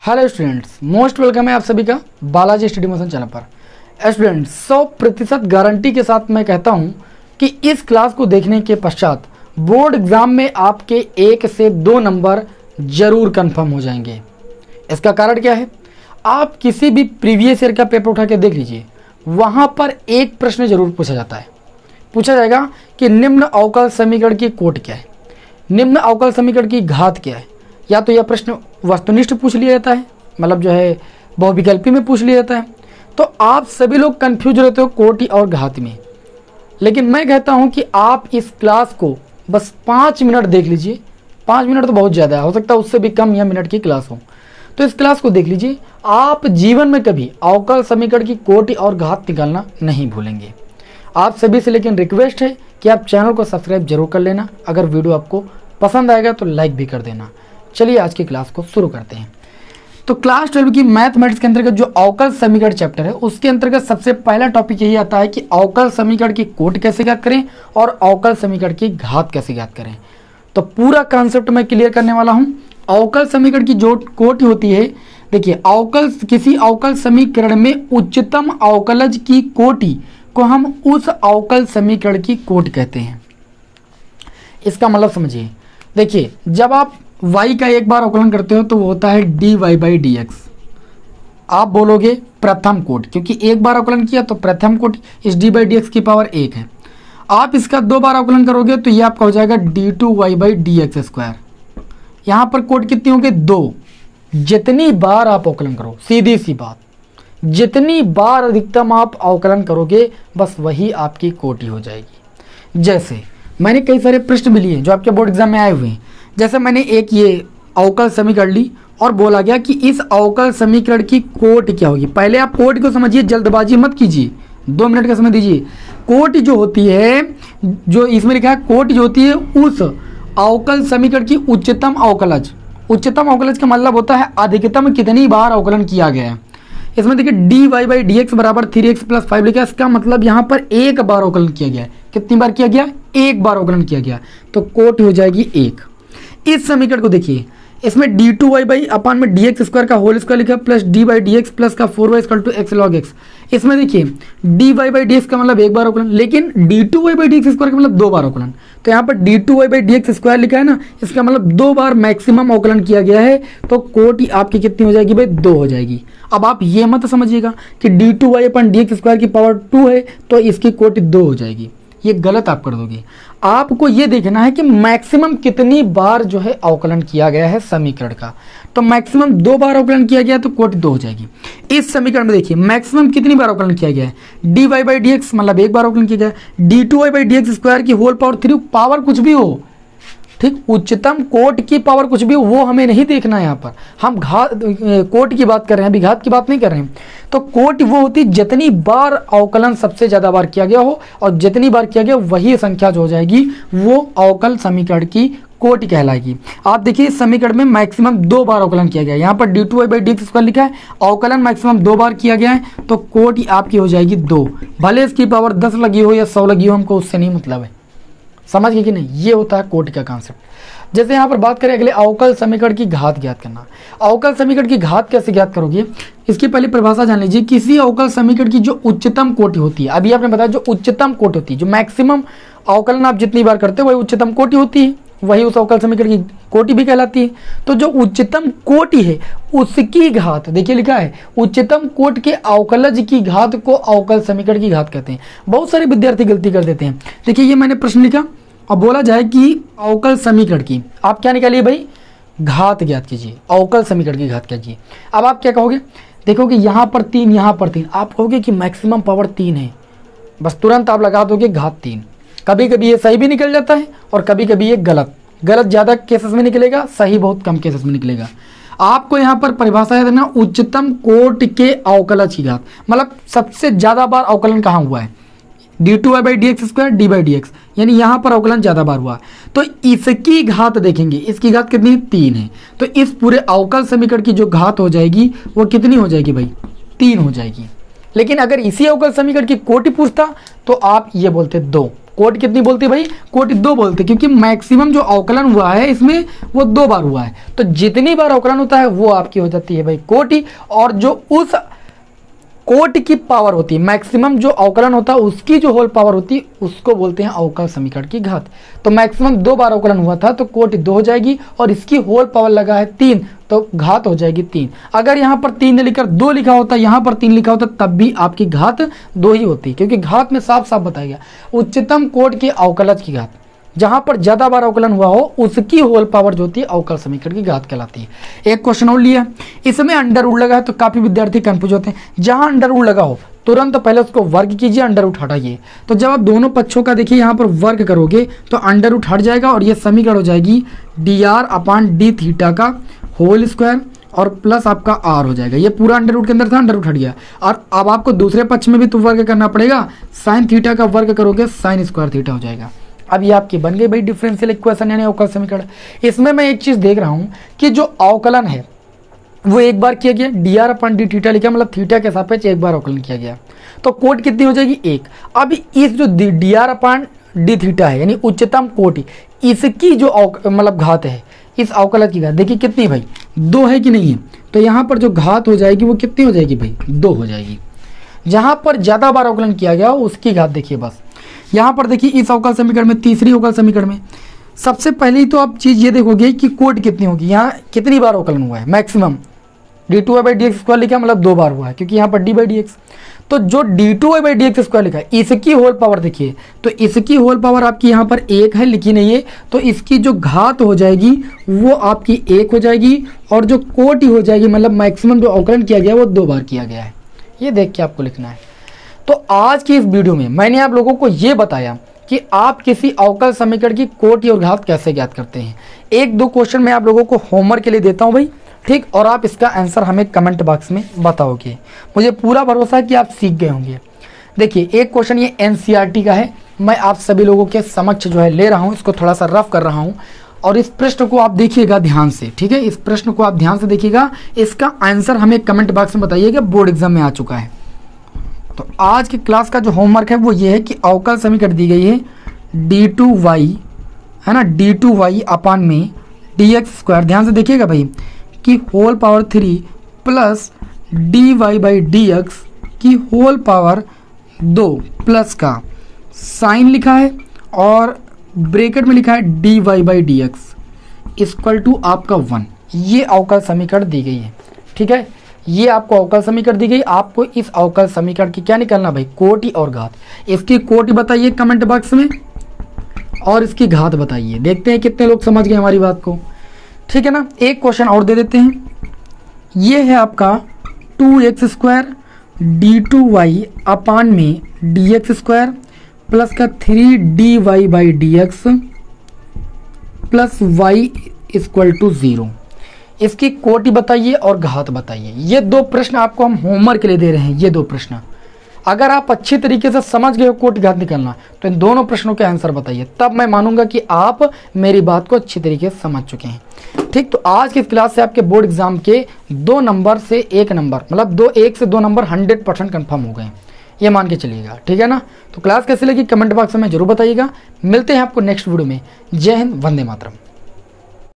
Hello students, most welcome है आप सभी का बालाजी स्टडी मोशन चैनल पर। स्टूडेंट्स 100% गारंटी के साथ मैं कहता हूं कि इस क्लास को देखने के पश्चात बोर्ड एग्जाम में आपके 1 से 2 नंबर जरूर कंफर्म हो जाएंगे। इसका कारण क्या है? आप किसी भी प्रीवियस ईयर का पेपर उठा के देख लीजिए, वहां पर एक प्रश्न जरूर पूछा जाता है। पूछा जाएगा कि निम्न अवकल समीकरण की कोट क्या है, निम्न अवकल समीकरण की घात क्या है। या तो यह प्रश्न वस्तुनिष्ठ पूछ लिया जाता है, मतलब जो है बहुविकल्पी में पूछ लिया जाता है। तो आप सभी लोग कंफ्यूज रहते हो कोटि और घात में। लेकिन मैं कहता हूं कि आप इस क्लास को बस 5 मिनट देख लीजिए। 5 मिनट तो बहुत ज़्यादा है, हो सकता है उससे भी कम या मिनट की क्लास हो। तो इस क्लास को देख लीजिए, आप जीवन में कभी अवकल समीकरण की कोटि और घात निकालना नहीं भूलेंगे। आप सभी से लेकिन रिक्वेस्ट है कि आप चैनल को सब्सक्राइब जरूर कर लेना। अगर वीडियो आपको पसंद आएगा तो लाइक भी कर देना। चलिए आज की क्लास को शुरू करते हैं। तो क्लास 12 की मैथमेटिक्स के अंतर्गत जो अवकल समीकरण चैप्टर है, उसके अंतर्गत सबसे पहला टॉपिक यही आता है कि अवकल समीकरण की कोट कैसे ज्ञात करें और अवकल समीकरण की घात कैसे ज्ञात करें। तो पूरा कॉन्सेप्ट मैं क्लियर करने वाला हूं। अवकल समीकरण की जो कोट होती है, देखिए किसी अवकल समीकरण में उच्चतम अवकलज की कोटि को हम उस अवकल समीकरण की कोट कहते हैं। इसका मतलब समझिए, देखिए जब आप y का एक बार अवकलन करते हो तो वो होता है dy/dx। आप बोलोगे प्रथम कोट, क्योंकि एक बार अवकलन किया तो प्रथम कोट इस dy/dx की पावर 1 है। आप इसका 2 बार अवकलन करोगे तो ये आपका हो जाएगा d2y/dx²। यहाँ पर कोट कितनी होगी? 2। जितनी बार आप अवकलन करो, सीधी सी बात, जितनी बार अधिकतम आप अवकलन करोगे बस वही आपकी कोटि हो जाएगी। जैसे मैंने कई सारे प्रश्न भी लिए जो आपके बोर्ड एग्जाम में आए हुए हैं। जैसे मैंने एक ये अवकल समीकरण ली और बोला गया कि इस अवकल समीकरण की कोट क्या होगी। पहले आप कोट को समझिए, जल्दबाजी मत कीजिए, 2 मिनट का समय दीजिए। कोट जो होती है, जो इसमें लिखा है, कोट जो होती है उस अवकल समीकरण की उच्चतम अवकलज। उच्चतम अवकलज का मतलब होता है अधिकतम कितनी बार अवकलन किया गया है। इसमें देखिए dy/dx बराबर 3x + 5 लिखा है। इसका मतलब यहाँ पर एक बार अवकलन किया गया है। कितनी बार किया गया? एक बार अवकलन किया गया, तो कोट हो जाएगी 1। इस समीकरण को देखिए, इसमें d2y/dx² का होल स्क्वायर लिखा है प्लस d/dx प्लस का 4y = x log x। इसमें देखिए dy/dx का मतलब एक बार अवकलन, लेकिन d2y/dx² का मतलब 2 बार अवकलन। तो यहाँ पर d2y/dx² लिखा है ना, इसका मतलब 2 बार मैक्सिमम अवकलन किया गया है। तो कोटि आपकी कितनी हो जाएगी भाई? 2 हो जाएगी। अब आप ये मत समझिएगा कि d2y/dx² की पावर 2 है तो इसकी कोटि 2 हो जाएगी। ये गलत आप कर दोगे। आपको ये देखना है कि मैक्सिमम कितनी बार जो है अवकलन किया गया है समीकरण का। तो मैक्सिमम 2 बार अवकलन किया गया तो कोटि 2 हो जाएगी। इस समीकरण में देखिए मैक्सिमम कितनी बार अवकलन किया गया है? dy/dx मतलब एक बार अवकलन किया गया है। d2y/dx² की होल पावर 3, पावर कुछ भी हो, ठीक, उच्चतम कोट की पावर कुछ भी हो, वो हमें नहीं देखना है। यहाँ पर हम कोट की बात कर रहे हैं, अभी घात की बात नहीं कर रहे हैं। तो कोट वो होती है जितनी बार अवकलन सबसे ज्यादा बार किया गया हो, और जितनी बार किया गया वही संख्या जो हो जाएगी वो अवकल समीकरण की कोटि कहलाएगी। आप देखिए इस समीकरण में मैक्सिमम 2 बार अवकलन किया गया है। यहाँ पर d2y/dx² लिखा है, अवकलन मैक्सिमम 2 बार किया गया है, तो कोटि आपकी हो जाएगी 2। भले इसकी पावर 10 लगी हो या 100 लगी हो, हमको उससे नहीं मतलब है। समझ गए कि नहीं? ये होता है कोटि का कॉन्सेप्ट। जैसे यहाँ पर बात करें अगले अवकल समीकरण की घात ज्ञात करना। अवकल समीकरण की घात कैसे ज्ञात करोगे? इसकी पहले परिभाषा जान लीजिए। किसी अवकल समीकरण की जो उच्चतम कोटि होती है, अभी आपने बताया जो उच्चतम कोटि होती है, जो मैक्सिमम अवकलन आप जितनी बार करते हो वही उच्चतम कोटि होती है, वही उस अवकल समीकरण की कोटि भी कहलाती है। तो जो उच्चतम कोटि है उसकी घात, देखिए लिखा है उच्चतम कोटि के अवकलज की घात को अवकल समीकरण की घात कहते हैं। बहुत सारे विद्यार्थी गलती कर देते हैं। देखिए ये मैंने प्रश्न लिखा और बोला जाए कि अवकल समीकरण की आप क्या निकालिए भाई? घात ज्ञात कीजिए, अवकल समीकरण की घात कीजिए। अब आप क्या कहोगे? देखोगे यहाँ पर 3, यहाँ पर 3, आप कहोगे कि मैक्सिमम पावर 3 है, बस तुरंत आप लगा दोगे घात 3। कभी कभी ये सही भी निकल जाता है और कभी कभी ये गलत ज़्यादा केसेस में निकलेगा, सही बहुत कम केसेस में निकलेगा। आपको यहाँ पर परिभाषा याद रखना, उच्चतम कोटि के अवकलज की घात, मतलब सबसे ज़्यादा बार अवकलन कहाँ हुआ है? d2y/dx² d/dx, यानी यहाँ पर अवकलन ज़्यादा बार हुआ। तो इसकी घात देखेंगे, इसकी घात कितनी? 3 है। तो इस पूरे अवकल समीकरण की जो घात हो जाएगी वो कितनी हो जाएगी भाई? 3 हो जाएगी। लेकिन अगर इसी अवकल समीकरण की कोटि पूछता तो आप ये बोलते 2, कोटि कितनी बोलते हैं भाई, कोटि 2 बोलते हैं, क्योंकि मैक्सिमम जो अवकलन हुआ है इसमें वो 2 बार हुआ है। तो जितनी बार अवकलन होता है वो आपकी हो जाती है भाई कोटि, और जो उस कोटि की पावर होती है, मैक्सिमम जो अवकलन होता है उसकी जो होल पावर होती है उसको बोलते हैं अवकल समीकरण की घात। तो मैक्सिमम 2 बार अवकलन हुआ था तो कोटि 2 हो जाएगी, और इसकी होल पावर लगा है 3 तो घात हो जाएगी 3। अगर यहाँ पर 3 लिखकर 2 लिखा होता, यहाँ पर 3 लिखा होता, तब भी आपकी घात 2 ही होती, क्योंकि घात में साफ साफ बताया गया उच्चतम कोटि के अवकलज की घात, जहां पर ज्यादा बार अवकलन हुआ हो उसकी होल पावर जो होती है अवकल समीकरण की घात कहलाती है। एक क्वेश्चन और लिया, इसमें अंडर रूट लगा है तो काफी विद्यार्थी कंफ्यूज होते हैं। जहां अंडर रूट लगा हो तुरंत पहले उसको वर्ग कीजिए, अंडर रूट हटाइए। तो जब आप दोनों पक्षों का देखिए यहाँ पर वर्ग करोगे तो अंडर रूट हट जाएगा, और ये समीकरण हो जाएगी dr/d का होल स्क्वायर और प्लस आपका r हो जाएगा। ये पूरा अंडर रूट के अंदर था, अंडर रूट हट गया। और अब आपको दूसरे पक्ष में भी तो वर्ग करना पड़ेगा, साइन थीटा का वर्ग करोगे साइन स्क्वायर थीटा हो जाएगा। अब ये आपकी बन गई भाई डिफरेंशियल इक्वेशन यानी अवकल समीकरण। इसमें मैं एक चीज देख रहा हूं कि जो अवकलन है वो एक बार किया गया, dr/d थीटा लिखा, मतलब थीटा के सापेक्ष एक बार अवकलन किया गया, तो कोटि कितनी हो जाएगी 1। अब इस जो dr/d थीटा है यानी उच्चतम कोटि, इसकी जो मतलब घात है, इस अवकलन की घात देखिए कितनी भाई 2 है कि नहीं है। तो यहाँ पर जो घात हो जाएगी वो कितनी हो जाएगी भाई 2 हो जाएगी। जहां पर ज्यादा बार अवकलन किया गया उसकी घात देखिए बस। यहाँ पर देखिए इस अवकल समीकरण में, तीसरी अवकल समीकरण में सबसे पहले तो आप चीज ये देखोगे कि कोटि कितनी होगी, यहाँ कितनी बार अवकलन हुआ है, मैक्सिमम d2y/dx² लिखा, मतलब 2 बार हुआ है, क्योंकि यहाँ पर d/dx। तो जो d2y/dx² लिखा है इसकी होल पावर देखिए, तो इसकी होल पावर आपकी यहाँ पर 1 है, लिखी नहीं है, तो इसकी जो घात हो जाएगी वो आपकी 1 हो जाएगी, और जो कोटि हो जाएगी मतलब मैक्सिमम जो अवकलन किया गया वो 2 बार किया गया है। ये देख के आपको लिखना है। तो आज की इस वीडियो में मैंने आप लोगों को ये बताया कि आप किसी अवकल समीकरण की कोटि और घात कैसे ज्ञात करते हैं। 1-2 क्वेश्चन मैं आप लोगों को होमवर्क के लिए देता हूं भाई, ठीक, और आप इसका आंसर हमें कमेंट बॉक्स में बताओगे। मुझे पूरा भरोसा है कि आप सीख गए होंगे। देखिए एक क्वेश्चन ये NCERT का है, मैं आप सभी लोगों के समक्ष जो है ले रहा हूँ, इसको थोड़ा सा रफ कर रहा हूँ, और इस प्रश्न को आप देखिएगा ध्यान से, ठीक है, इस प्रश्न को आप ध्यान से देखिएगा, इसका आंसर हमें कमेंट बॉक्स में बताइएगा, बोर्ड एग्जाम में आ चुका है। तो आज की क्लास का जो होमवर्क है वो ये है कि अवकल समीकरण दी गई है d2y है ना, d2y/dx², ध्यान से देखिएगा भाई, कि होल पावर 3 प्लस dy/dx की होल पावर 2 प्लस का साइन लिखा है और ब्रैकेट में लिखा है dy/dx इक्वल टू आपका 1। ये अवकल समीकरण दी गई है, ठीक है, ये आपको अवकल समीकरण दी गई। आपको इस अवकल समीकरण की क्या निकालना भाई, कोटि और घात। इसकी कोटि बताइए कमेंट बॉक्स में, और इसकी घात बताइए। देखते हैं कितने लोग समझ गए हमारी बात को, ठीक है ना। एक क्वेश्चन और दे देते हैं, ये है आपका 2x² d2y/dx² प्लस का 3dy/dx plus y equal to 0। इसकी कोटि बताइए और घात बताइए। ये 2 प्रश्न आपको हम होमवर्क के लिए दे रहे हैं। ये 2 प्रश्न अगर आप अच्छी तरीके से समझ गए हो कोटि घात निकालना, तो इन दोनों प्रश्नों के आंसर बताइए, तब मैं मानूंगा कि आप मेरी बात को अच्छी तरीके से समझ चुके हैं, ठीक। तो आज की क्लास से आपके बोर्ड एग्जाम के 2 नंबर से 1 नंबर, मतलब 1 से 2 नंबर 100% कन्फर्म हो गए, ये मान के चलिएगा, ठीक है ना। तो क्लास कैसे लगी कमेंट बॉक्स में जरूर बताइएगा। मिलते हैं आपको नेक्स्ट वीडियो में। जय हिंद, वंदे मातरम।